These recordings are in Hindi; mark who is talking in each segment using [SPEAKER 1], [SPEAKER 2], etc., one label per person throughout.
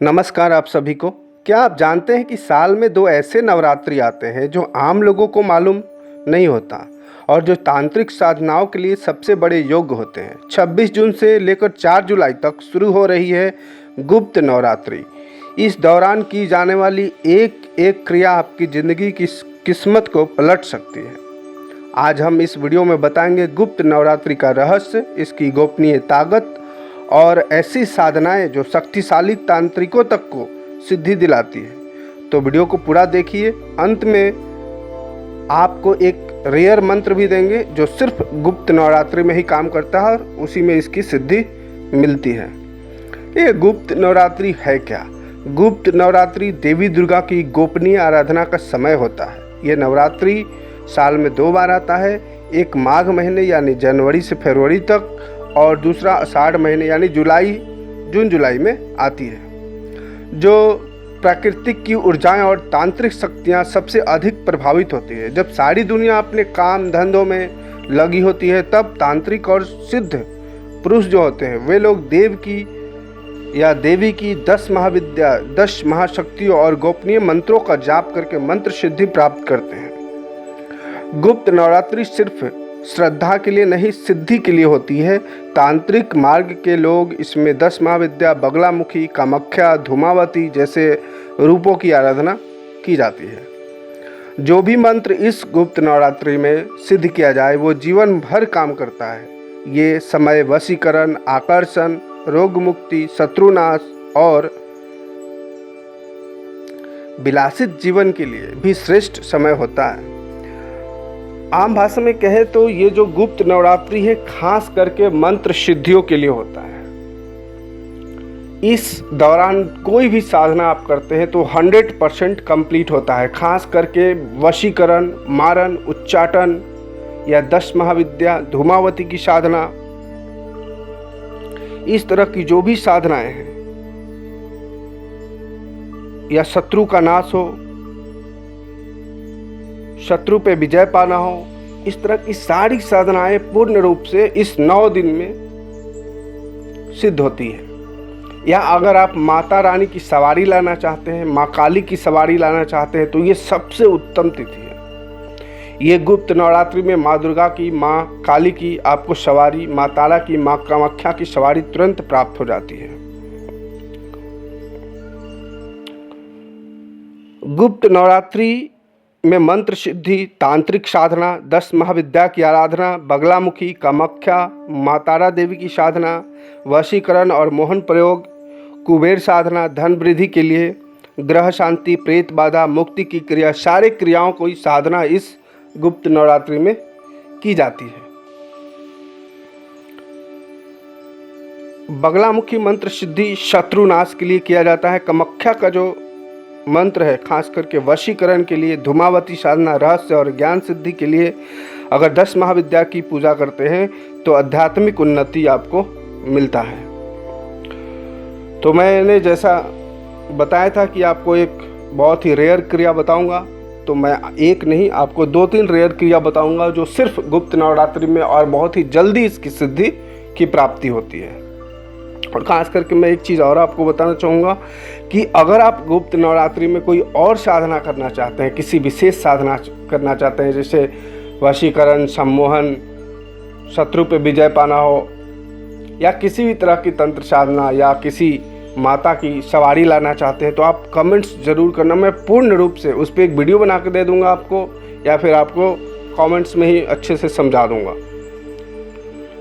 [SPEAKER 1] नमस्कार आप सभी को। क्या आप जानते हैं कि साल में 2 ऐसे नवरात्रि आते हैं जो आम लोगों को मालूम नहीं होता और जो तांत्रिक साधनाओं के लिए सबसे बड़े योग्य होते हैं। 26 जून से लेकर 4 जुलाई तक शुरू हो रही है गुप्त नवरात्रि। इस दौरान की जाने वाली एक एक क्रिया आपकी ज़िंदगी की किस्मत को पलट सकती है। आज हम इस वीडियो में बताएंगे गुप्त नवरात्रि का रहस्य, इसकी गोपनीय ताकत और ऐसी साधनाएं जो शक्तिशाली तांत्रिकों तक को सिद्धि दिलाती है। तो वीडियो को पूरा देखिए। अंत में आपको एक रेयर मंत्र भी देंगे जो सिर्फ गुप्त नवरात्रि में ही काम करता है और उसी में इसकी सिद्धि मिलती है। ये गुप्त नवरात्रि है क्या? गुप्त नवरात्रि देवी दुर्गा की गोपनीय आराधना का समय होता है। ये नवरात्रि साल में 2 बार आता है, एक माघ महीने यानी जनवरी से फरवरी तक और दूसरा आषाढ़ महीने यानी जून जुलाई में आती है। जो प्राकृतिक की ऊर्जाएं और तांत्रिक शक्तियां सबसे अधिक प्रभावित होती है। जब सारी दुनिया अपने काम धंधों में लगी होती है तब तांत्रिक और सिद्ध पुरुष जो होते हैं वे लोग देव की या देवी की 10 महाविद्या 10 महाशक्तियों और गोपनीय मंत्रों का जाप करके मंत्र सिद्धि प्राप्त करते हैं। गुप्त नवरात्रि सिर्फ श्रद्धा के लिए नहीं, सिद्धि के लिए होती है। तांत्रिक मार्ग के लोग इसमें 10 महाविद्या, बगलामुखी, कामाख्या, धूमावती जैसे रूपों की आराधना की जाती है। जो भी मंत्र इस गुप्त नवरात्रि में सिद्ध किया जाए वो जीवन भर काम करता है। ये समय वशीकरण, आकर्षण, रोग मुक्ति, शत्रुनाश और विलासित जीवन के लिए भी श्रेष्ठ समय होता है। आम भाषा में कहे तो ये जो गुप्त नवरात्रि है खास करके मंत्र सिद्धियों के लिए होता है। इस दौरान कोई भी साधना आप करते हैं तो 100% कंप्लीट होता है। खास करके वशीकरण, मारन, उच्चाटन या 10 महाविद्या, धूमावती की साधना, इस तरह की जो भी साधनाएं हैं या शत्रु का नाश हो, शत्रु पे विजय पाना हो, इस तरह की सारी साधनाएं पूर्ण रूप से इस 9 दिन में सिद्ध होती है। या अगर आप माता रानी की सवारी लाना चाहते हैं, माँ काली की सवारी लाना चाहते हैं तो ये सबसे उत्तम तिथि है। ये गुप्त नवरात्रि में माँ दुर्गा की, माँ काली की आपको सवारी, माँ तारा की, माँ कामाख्या की सवारी तुरंत प्राप्त हो जाती है। गुप्त नवरात्रि में मंत्र सिद्धि, तांत्रिक साधना, 10 महाविद्या की आराधना, बगलामुखी, कामाख्या, माँ तारा देवी की साधना, वशीकरण और मोहन प्रयोग, कुबेर साधना, धन वृद्धि के लिए, ग्रह शांति, प्रेत बाधा, मुक्ति की क्रिया, सारे क्रियाओं को साधना इस गुप्त नवरात्रि में की जाती है। बगलामुखी मंत्र सिद्धि शत्रुनाश के लिए किया जाता है। कामाख्या का जो मंत्र है खास करके वशीकरण के लिए, धूमावती साधना रहस्य और ज्ञान सिद्धि के लिए। अगर 10 महाविद्या की पूजा करते हैं तो आध्यात्मिक उन्नति आपको मिलता है। तो मैंने जैसा बताया था कि आपको एक बहुत ही रेयर क्रिया बताऊंगा, तो मैं एक नहीं आपको 2-3 रेयर क्रिया बताऊंगा जो सिर्फ गुप्त नवरात्रि में और बहुत ही जल्दी इसकी सिद्धि की प्राप्ति होती है। और खास करके मैं एक चीज़ और आपको बताना चाहूँगा कि अगर आप गुप्त नवरात्रि में कोई और साधना करना चाहते हैं, किसी विशेष साधना करना चाहते हैं, जैसे वशीकरण, सम्मोहन, शत्रु पे विजय पाना हो, या किसी भी तरह की तंत्र साधना या किसी माता की सवारी लाना चाहते हैं तो आप कमेंट्स ज़रूर करना। मैं पूर्ण रूप से उस पर एक वीडियो बना के दे दूँगा आपको, या फिर आपको कमेंट्स में ही अच्छे से समझा दूँगा।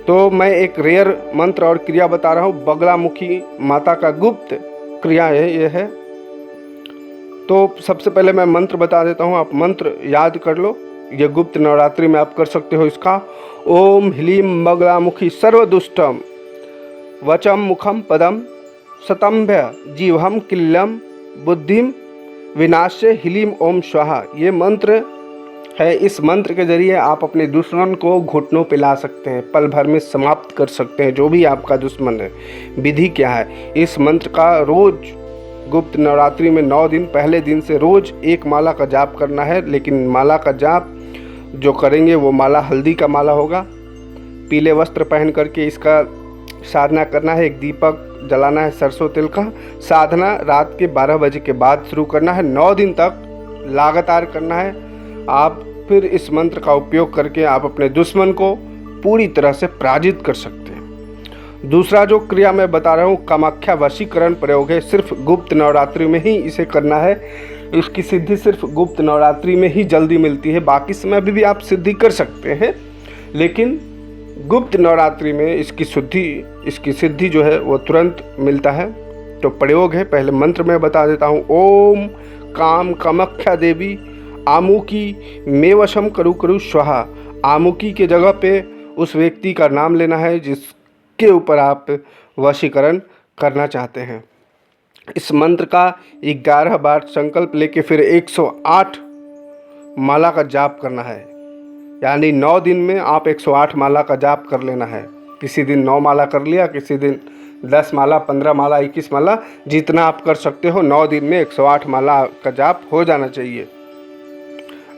[SPEAKER 1] तो मैं एक रेयर मंत्र और क्रिया बता रहा हूँ। बगलामुखी माता का गुप्त क्रिया है ये है। तो सबसे पहले मैं मंत्र बता देता हूँ, आप मंत्र याद कर लो। ये गुप्त नवरात्रि में आप कर सकते हो इसका। ओम ह्लीं बगलामुखी सर्वदुष्टम वचम मुखम पदम सतम्भ्य जीवहम किल्लम बुद्धिम विनाश्य ह्लीं ओम स्वाहा। ये मंत्र है। इस मंत्र के जरिए आप अपने दुश्मन को घुटनों पे ला सकते हैं, पल भर में समाप्त कर सकते हैं जो भी आपका दुश्मन है। विधि क्या है? इस मंत्र का रोज गुप्त नवरात्रि में 9 दिन पहले दिन से रोज एक माला का जाप करना है। लेकिन माला का जाप जो करेंगे वो माला हल्दी का माला होगा। पीले वस्त्र पहन करके इसका साधना करना है, एक दीपक जलाना है सरसों तेल का। साधना रात के 12 बजे के बाद शुरू करना है, 9 दिन तक लगातार करना है। आप फिर इस मंत्र का उपयोग करके आप अपने दुश्मन को पूरी तरह से पराजित कर सकते हैं। दूसरा जो क्रिया मैं बता रहा हूँ, कामाख्या वशीकरण प्रयोग है। सिर्फ गुप्त नवरात्रि में ही इसे करना है। इसकी सिद्धि सिर्फ गुप्त नवरात्रि में ही जल्दी मिलती है, बाकी समय भी आप सिद्धि कर सकते हैं, लेकिन गुप्त नवरात्रि में इसकी सिद्धि जो है वो तुरंत मिलता है। तो प्रयोग है, पहले मंत्र मैं बता देता हूँ। ओम काम कामाख्या देवी आमुकी मे वशम करु करु स्वाहा। आमुकी के जगह पे उस व्यक्ति का नाम लेना है जिसके ऊपर आप वशीकरण करना चाहते हैं। इस मंत्र का 11 बार संकल्प लेके फिर 108 माला का जाप करना है, यानी 9 दिन में आप 108 माला का जाप कर लेना है। किसी दिन 9 माला कर लिया, किसी दिन 10 माला, 15 माला, 21 माला, जितना आप कर सकते हो। 9 दिन में 108 माला का जाप हो जाना चाहिए।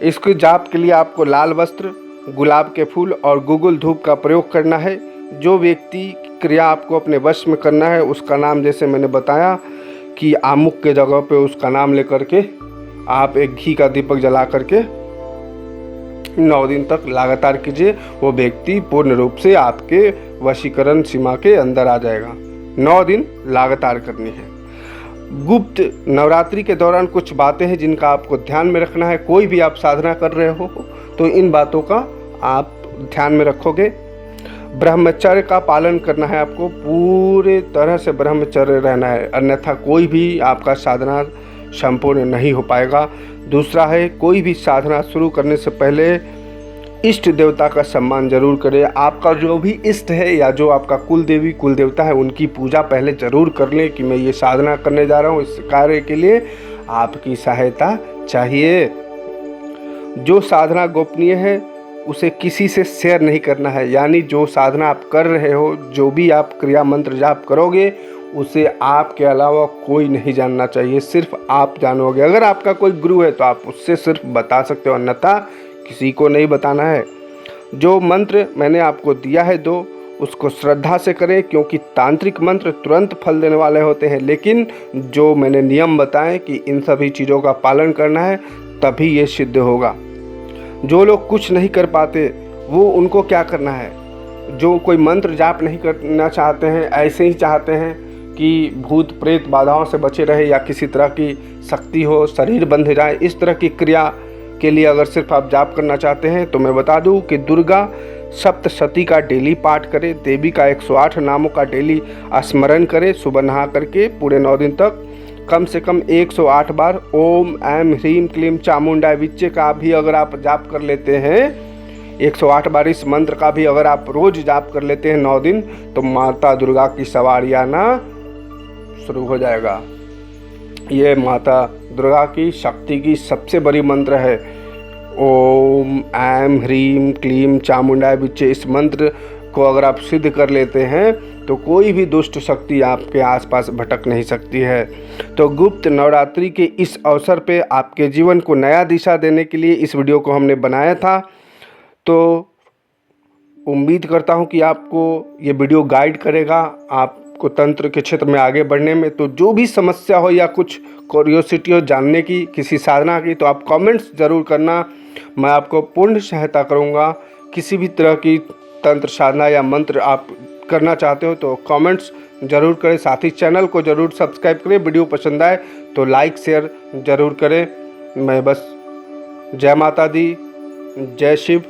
[SPEAKER 1] इसके जाप के लिए आपको लाल वस्त्र, गुलाब के फूल और गुगुल धूप का प्रयोग करना है। जो व्यक्ति क्रिया आपको अपने वश में करना है उसका नाम, जैसे मैंने बताया कि आमुक के जगह पे उसका नाम लेकर के आप एक घी का दीपक जला करके 9 दिन तक लगातार कीजिए। वो व्यक्ति पूर्ण रूप से आपके वशीकरण सीमा के अंदर आ जाएगा। 9 दिन लगातार करनी है। गुप्त नवरात्रि के दौरान कुछ बातें हैं जिनका आपको ध्यान में रखना है। कोई भी आप साधना कर रहे हो तो इन बातों का आप ध्यान में रखोगे। ब्रह्मचर्य का पालन करना है, आपको पूरे तरह से ब्रह्मचर्य रहना है, अन्यथा कोई भी आपका साधना संपूर्ण नहीं हो पाएगा। दूसरा है, कोई भी साधना शुरू करने से पहले इष्ट देवता का सम्मान जरूर करें। आपका जो भी इष्ट है या जो आपका कुल देवी कुल देवता है उनकी पूजा पहले ज़रूर कर लें कि मैं ये साधना करने जा रहा हूँ, इस कार्य के लिए आपकी सहायता चाहिए। जो साधना गोपनीय है उसे किसी से शेयर नहीं करना है, यानी जो साधना आप कर रहे हो, जो भी आप क्रिया मंत्र जाप करोगे उसे आपके अलावा कोई नहीं जानना चाहिए, सिर्फ आप जानोगे। अगर आपका कोई गुरु है तो आप उससे सिर्फ बता सकते हो, अन्यथा किसी को नहीं बताना है। जो मंत्र मैंने आपको दिया है दो, उसको श्रद्धा से करें, क्योंकि तांत्रिक मंत्र तुरंत फल देने वाले होते हैं, लेकिन जो मैंने नियम बताए कि इन सभी चीज़ों का पालन करना है तभी ये सिद्ध होगा। जो लोग कुछ नहीं कर पाते वो उनको क्या करना है, जो कोई मंत्र जाप नहीं करना चाहते हैं, ऐसे ही चाहते हैं कि भूत प्रेत बाधाओं से बचे रहे या किसी तरह की शक्ति हो, शरीर बंध जाए, इस तरह की क्रिया के लिए अगर सिर्फ आप जाप करना चाहते हैं तो मैं बता दूं कि दुर्गा सप्तशती का डेली पाठ करें, देवी का 108 नामों का डेली स्मरण करें। सुबह नहा करके पूरे 9 दिन तक कम से कम 108 बार ओम ऐम ह्रीम क्लीम चामुंडा विच्चे का भी अगर आप जाप कर लेते हैं, 108 बार इस मंत्र का भी अगर आप रोज जाप कर लेते हैं 9 दिन, तो माता दुर्गा की सवारी आना शुरू हो जाएगा। ये माता दुर्गा की शक्ति की सबसे बड़ी मंत्र है, ओम ऐम ह्रीम क्लीम चामुंडा विच्चे। इस मंत्र को अगर आप सिद्ध कर लेते हैं तो कोई भी दुष्ट शक्ति आपके आसपास भटक नहीं सकती है। तो गुप्त नवरात्रि के इस अवसर पे आपके जीवन को नया दिशा देने के लिए इस वीडियो को हमने बनाया था। तो उम्मीद करता हूँ कि आपको ये वीडियो गाइड करेगा आपको तंत्र के क्षेत्र में आगे बढ़ने में। तो जो भी समस्या हो या कुछ क्यूरियोसिटी हो जानने की किसी साधना की, तो आप कमेंट्स ज़रूर करना, मैं आपको पूर्ण सहायता करूँगा। किसी भी तरह की तंत्र साधना या मंत्र आप करना चाहते हो तो कमेंट्स ज़रूर करें। साथ ही चैनल को ज़रूर सब्सक्राइब करें। वीडियो पसंद आए तो लाइक शेयर ज़रूर करें। मैं बस जय माता दी, जय शिव।